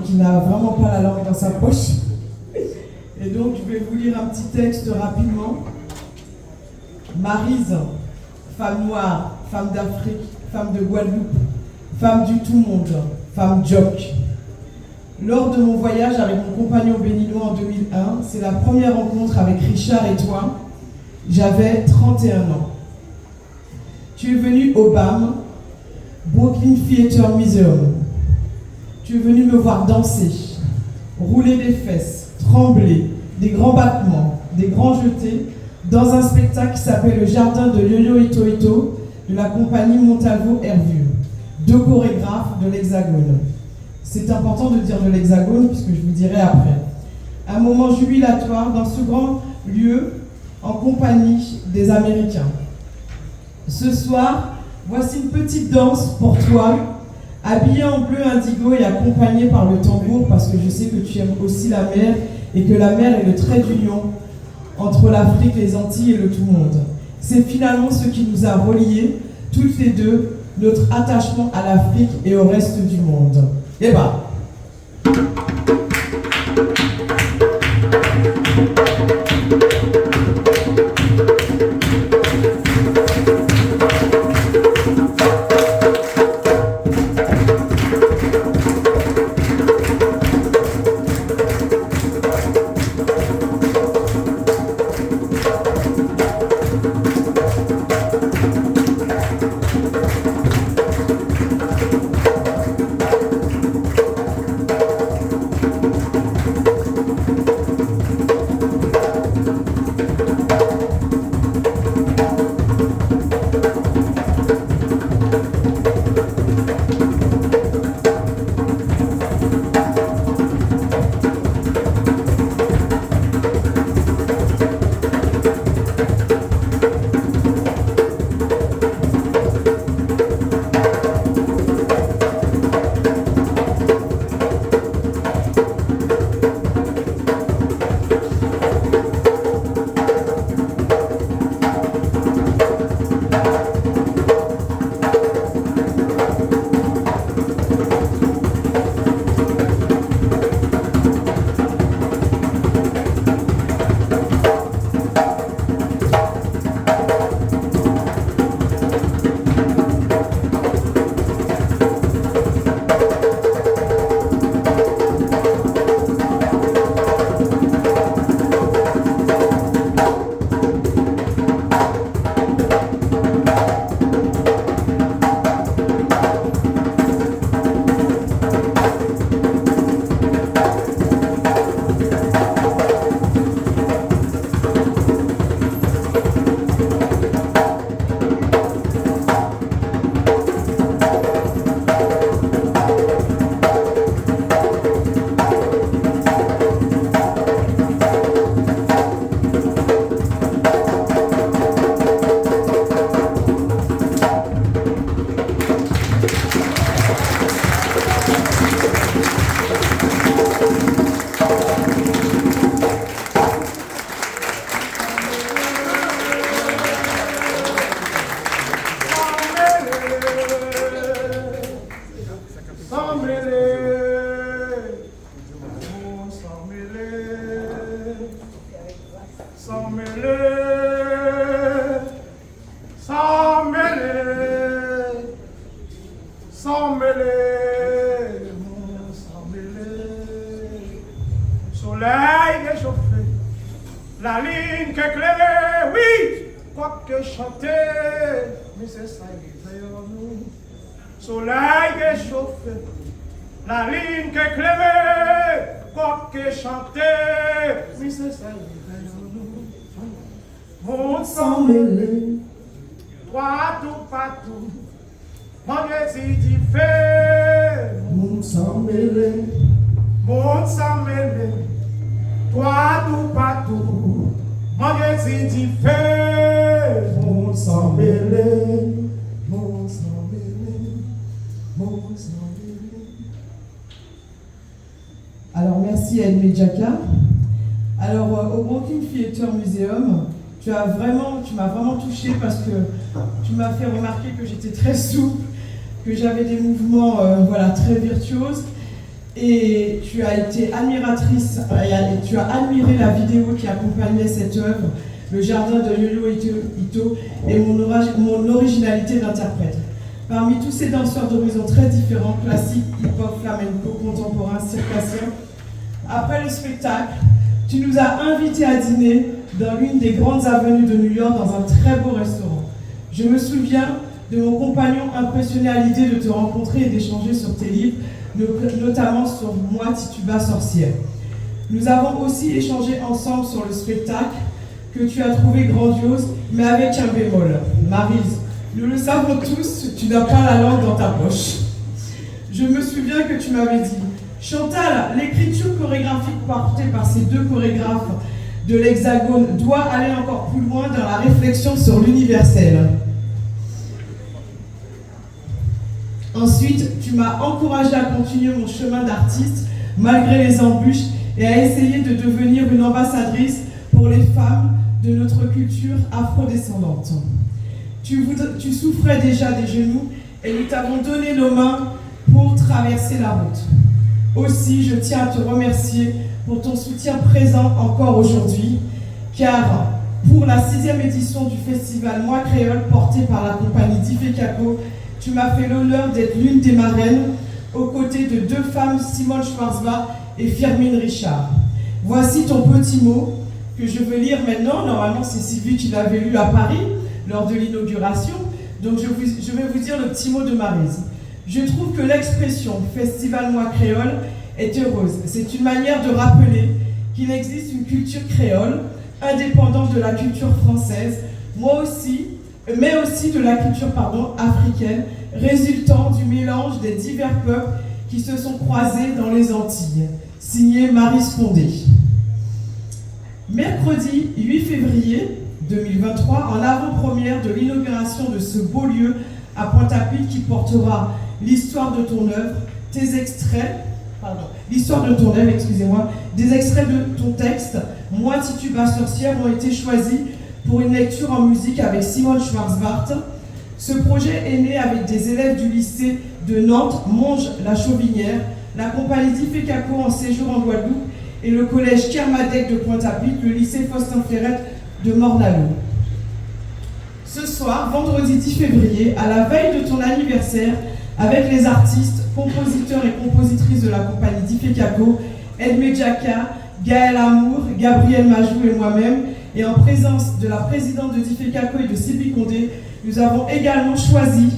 qui n'a vraiment pas la langue dans sa poche. Et donc, je vais vous lire un petit texte rapidement. Maryse, femme noire, femme d'Afrique, femme de Guadeloupe, femme du tout-monde, femme jock. Lors de mon voyage avec mon compagnon béninois en 2001, c'est la première rencontre avec Richard et toi. J'avais 31 ans. Tu es venu au BAM, Brooklyn Theatre Museum. Tu es venu me voir danser, rouler des fesses, trembler, des grands battements, des grands jetés, dans un spectacle qui s'appelle Le Jardin de Yo-Yo Ito Ito de la compagnie Montalvo Hervue, 2 chorégraphes de l'Hexagone. C'est important de dire de l'Hexagone puisque je vous dirai après. Un moment jubilatoire dans ce grand lieu en compagnie des Américains. Ce soir, voici une petite danse pour toi, habillée en bleu indigo et accompagnée par le tambour parce que je sais que tu aimes aussi la mer et que la mer est le trait d'union entre l'Afrique, les Antilles et le tout-monde. C'est finalement ce qui nous a reliés, toutes les deux, notre attachement à l'Afrique et au reste du monde. Et bah alors merci à Edmé Djaka. Alors au Brooklyn Theatre Museum, tu m'as vraiment touchée parce que tu m'as fait remarquer que j'étais très souple, que j'avais des mouvements très virtuoses. et tu as été admiratrice, et tu as admiré la vidéo qui accompagnait cette œuvre, Le jardin de Yo-Yo Ito, et mon originalité d'interprète. Parmi tous ces danseurs d'horizons très différents, classiques, hip-hop, flamenco, contemporain, circassien, après le spectacle, tu nous as invités à dîner dans l'une des grandes avenues de New York dans un très beau restaurant. Je me souviens de mon compagnon impressionné à l'idée de te rencontrer et d'échanger sur tes livres, notamment sur Moi, Tituba, sorcière. Nous avons aussi échangé ensemble sur le spectacle que tu as trouvé grandiose, mais avec un bémol. Maryse, nous le savons tous, tu n'as pas la langue dans ta poche. Je me souviens que tu m'avais dit « Chantal, l'écriture chorégraphique portée par ces deux chorégraphes de l'Hexagone doit aller encore plus loin dans la réflexion sur l'universel. » Ensuite, tu m'as encouragé à continuer mon chemin d'artiste malgré les embûches et à essayer de devenir une ambassadrice pour les femmes de notre culture afrodescendante. Tu souffrais déjà des genoux et nous t'avons donné nos mains pour traverser la route. Aussi, je tiens à te remercier pour ton soutien présent encore aujourd'hui, car pour la 6e édition du festival Moi Créole porté par la compagnie Difécaco, tu m'as fait l'honneur d'être l'une des marraines aux côtés de deux femmes, Simone Schwarzbach et Firmin Richard. Voici ton petit mot que je veux lire maintenant. Normalement, c'est Sylvie qui l'avait lu à Paris lors de l'inauguration. Donc, je vais vous dire le petit mot de Maryse. Je trouve que l'expression « Festival Moi Créole » est heureuse. C'est une manière de rappeler qu'il existe une culture créole, indépendante de la culture française, mais aussi de la culture africaine, résultant du mélange des divers peuples qui se sont croisés dans les Antilles. Signé Maryse Pondé. Mercredi 8 février 2023, en avant-première de l'inauguration de ce beau lieu à Pointe-à-Pitre qui portera l'histoire de ton œuvre, des extraits de ton texte, Moi, Tituba, sorcière, ont été choisis pour une lecture en musique avec Simone Schwarzbach. Ce projet est né avec des élèves du lycée de Nantes, Monge-la-Chauvinière, la compagnie Difécaco en séjour en Guadeloupe et le collège Kermadec de Pointe-à-Pitre, le lycée Faustin Ferrette de Morne-la-Leau. Ce soir, vendredi 10 février, à la veille de ton anniversaire, avec les artistes, compositeurs et compositrices de la compagnie Difécaco, Edmé Djaka, Gaël Amour, Gabriel Majou et moi-même, et en présence de la présidente de Difécaco et de Sylvie Condé, nous avons également choisi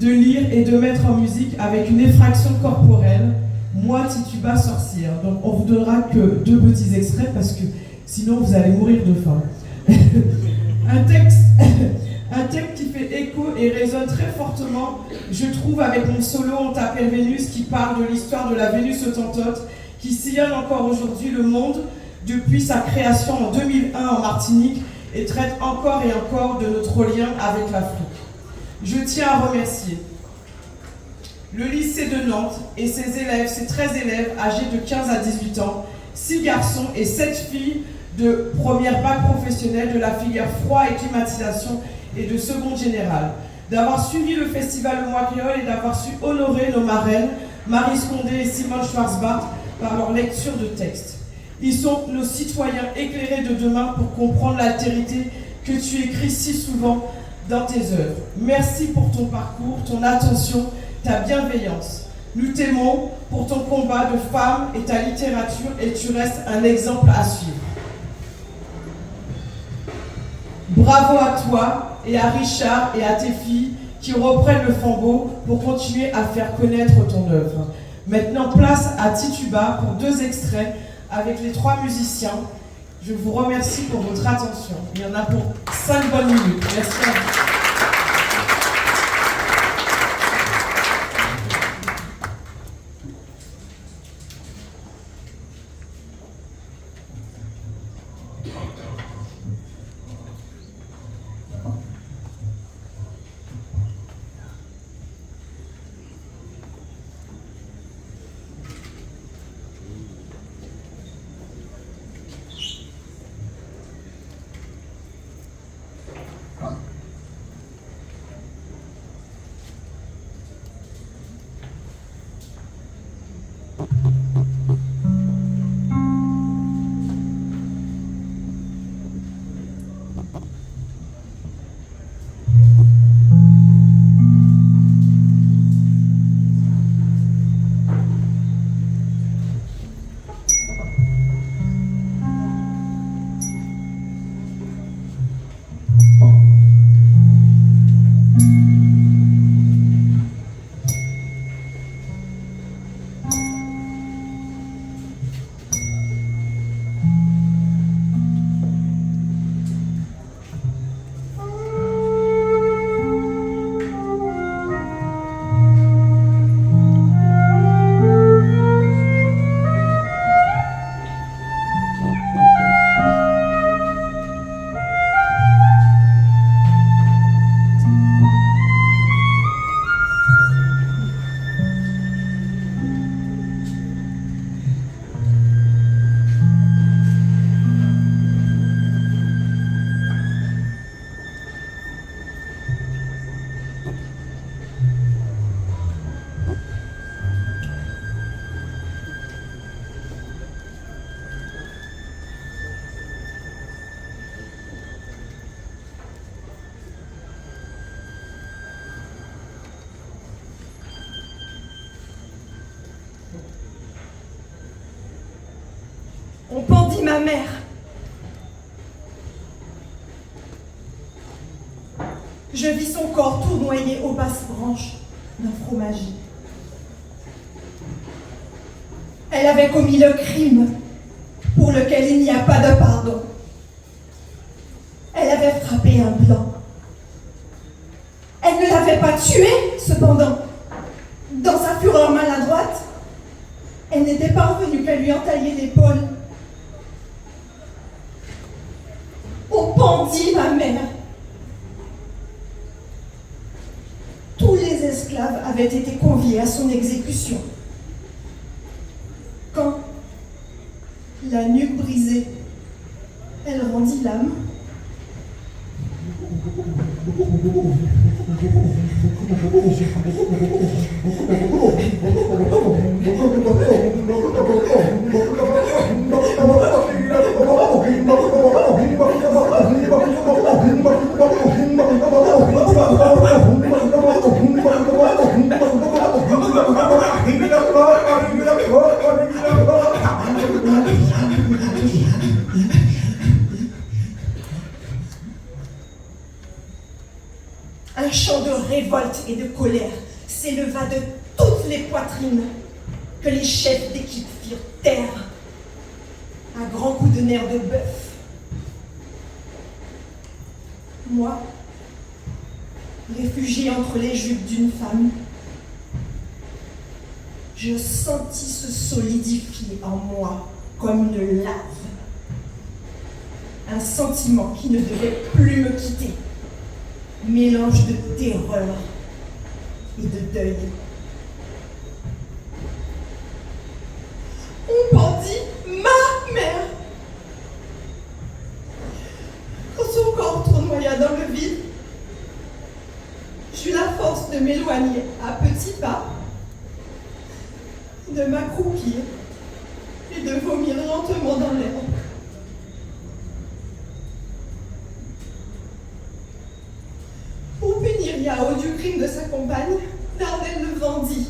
de lire et de mettre en musique avec une effraction corporelle, Moi, Tituba, sorcière. Donc on vous donnera que 2 petits extraits parce que sinon vous allez mourir de faim. Un texte qui fait écho et résonne très fortement, je trouve, avec mon solo On t'appelle Vénus, qui parle de l'histoire de la Vénus hottentote, qui sillonne encore aujourd'hui le monde depuis sa création en 2001 en Martinique et traite encore et encore de notre lien avec l'Afrique. Je tiens à remercier le lycée de Nantes et ses élèves, ses 13 élèves âgés de 15 à 18 ans, 6 garçons et 7 filles de première bac professionnelle de la filière froid et climatisation et de seconde générale, d'avoir suivi le festival Le Moi Créole et d'avoir su honorer nos marraines, Maryse Pondé et Simone Schwarzbach, par leur lecture de texte. Ils sont nos citoyens éclairés de demain pour comprendre l'altérité que tu écris si souvent dans tes œuvres. Merci pour ton parcours, ton attention, ta bienveillance. Nous t'aimons pour ton combat de femme et ta littérature et tu restes un exemple à suivre. Bravo à toi et à Richard et à tes filles qui reprennent le flambeau pour continuer à faire connaître ton œuvre. Maintenant, place à Tituba pour 2 extraits avec les 3 musiciens. Je vous remercie pour votre attention. Il y en a pour 5 bonnes minutes. Merci à vous. On pendit ma mère. Je vis son corps tournoyé aux basses branches d'un fromager. Elle avait commis le crime pour lequel il n'y a pas de pardon. Elle avait frappé un blanc. Elle ne l'avait pas tué, cependant. Dans sa fureur maladroite, elle n'était parvenue qu'à lui entailler l'épaule. On pendit ma mère. Tous les esclaves avaient été conviés à son exécution. Quand, la nuque brisée, elle rendit l'âme, un chant de révolte et de colère s'éleva de toutes les poitrines que les chefs d'équipe firent taire à grands coups de nerfs de bœuf. Moi, réfugié entre les jupes d'une femme, je sentis se solidifier en moi comme une lave. Un sentiment qui ne devait plus me quitter. Mélange de terreur et de deuil. On pendit ma mère. Quand son corps tournoya dans le vide, j'eus la force de m'éloigner à petits pas, de m'accroupir et de vomir lentement dans l'herbe. Pour punir Yao du crime de sa compagne, Darnell le vendit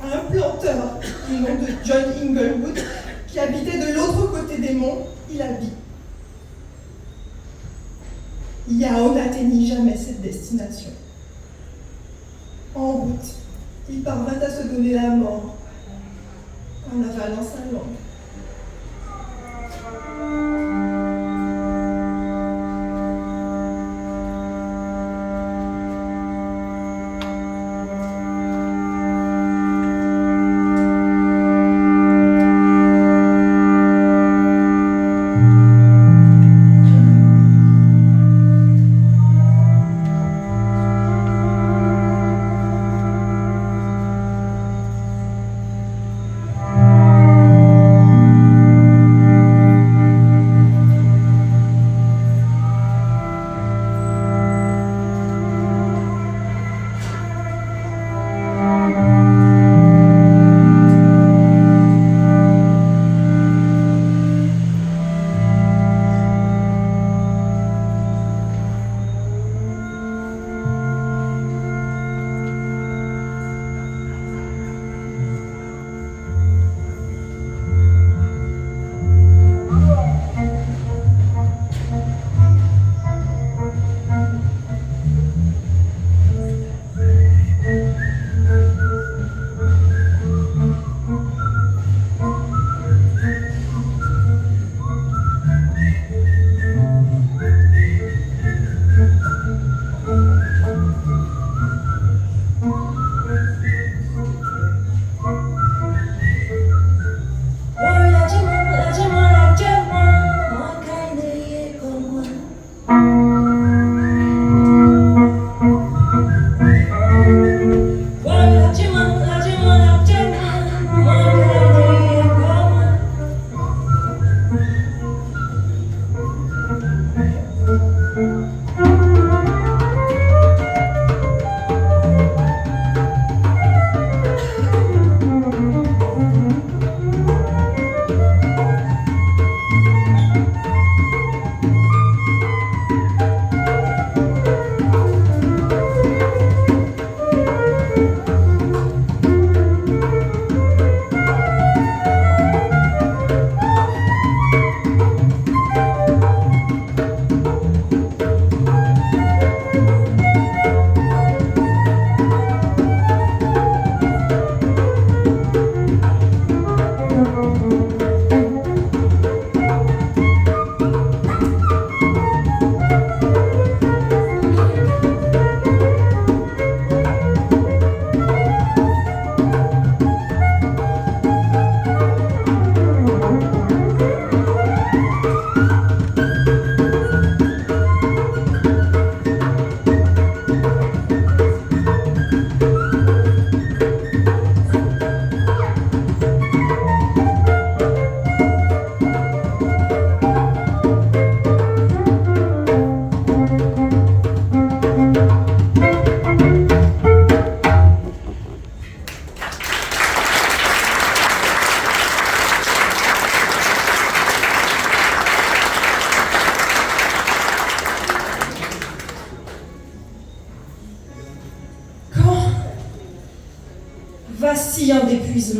à un planteur du nom de John Inglewood qui habitait de l'autre côté des monts, Ilabi. Yao n'atteignit jamais cette destination. En route, il parvint à se donner la mort en avalant sa langue.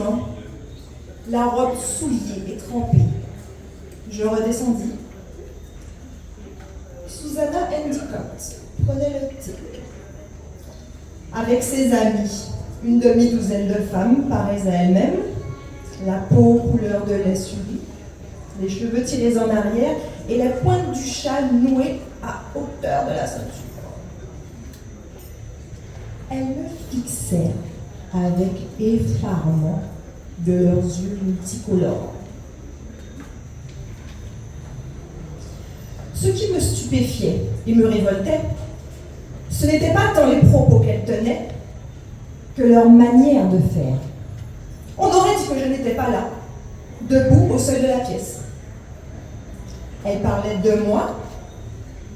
soigneusement, la robe souillée et trempée. Je redescendis. Susanna Endicott prenait le thé. Avec ses amis, une demi-douzaine de femmes pareilles à elles-mêmes, la peau couleur de lait suivi, les cheveux tirés en arrière et la pointe du châle nouée à hauteur de la ceinture. Elles me fixèrent avec effarement de leurs yeux multicolores. Ce qui me stupéfiait et me révoltait, ce n'était pas tant les propos qu'elles tenaient que leur manière de faire. On aurait dit que je n'étais pas là, debout au seuil de la pièce. Elles parlaient de moi,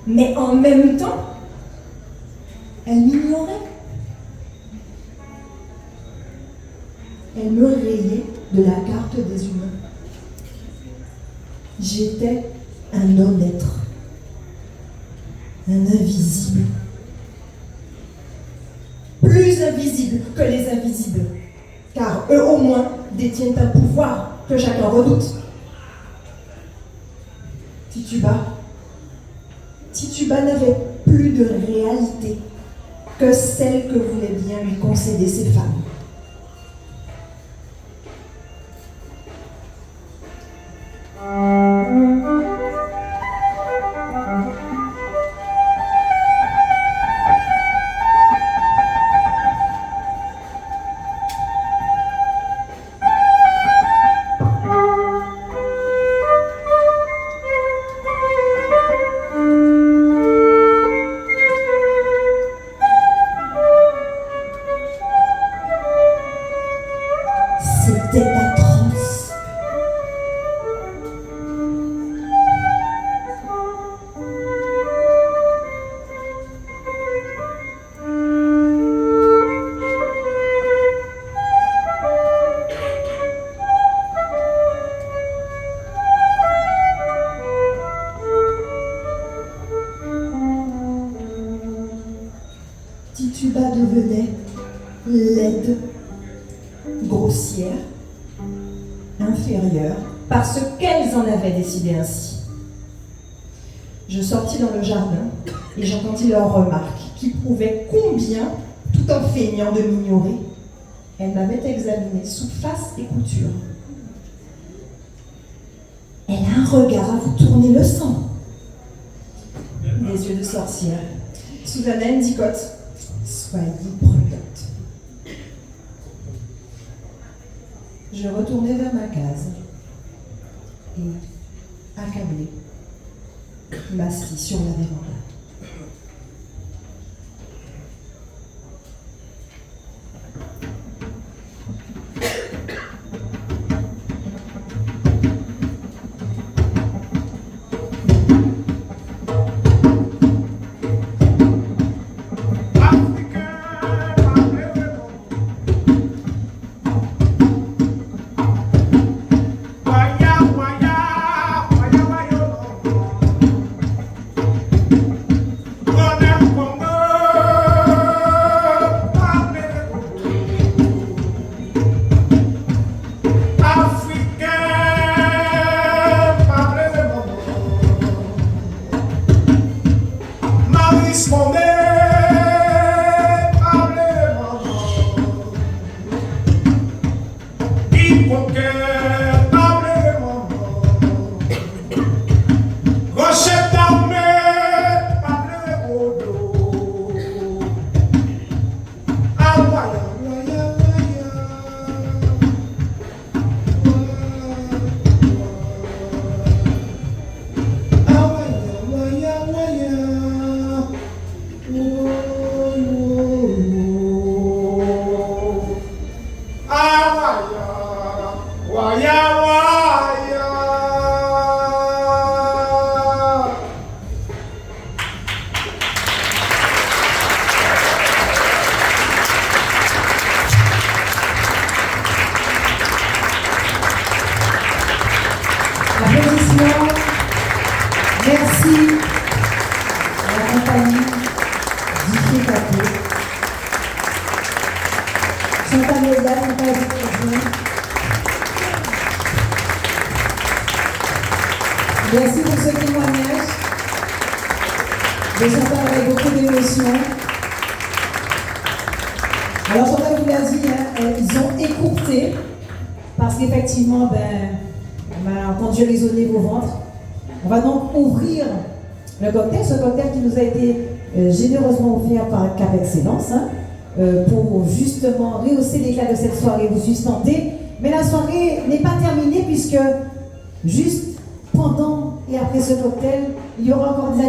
mais en même temps, elles m'ignoraient. Elles me rayaient de la carte des humains. J'étais un non-être, un invisible. Plus invisible que les invisibles, car eux au moins détiennent un pouvoir que chacun redoute. Tituba n'avait plus de réalité que celle que voulaient bien lui concéder ces femmes. C'était atroce. Tituba devenait laide, grossière, inférieure, parce qu'elles en avaient décidé ainsi. Je sortis dans le jardin et j'entendis leurs remarques qui prouvaient combien, tout en feignant de m'ignorer, elles m'avaient examiné sous face et couture. Elle a un regard à vous tourner le sang. Des yeux de sorcière. Susanna Endicott, soyez prudente. Je retournai vers ma case et, accablé, m'assis sur la véranda. Applaudissements. Merci à la compagnie Diffé Capot. Santa Mesa, Santa Mesa. Merci pour ce témoignage. Je j'entends avec beaucoup d'émotion. Alors, Chantal vous l'a dit, hein, ils ont écourté parce qu'effectivement, on a entendu résonner vos ventres. On va donc ouvrir le cocktail, ce cocktail qui nous a été généreusement offert par Cap Excellence, hein, pour justement rehausser l'éclat de cette soirée, vous sustenter. Mais la soirée n'est pas terminée puisque juste pendant et après ce cocktail, il y aura encore des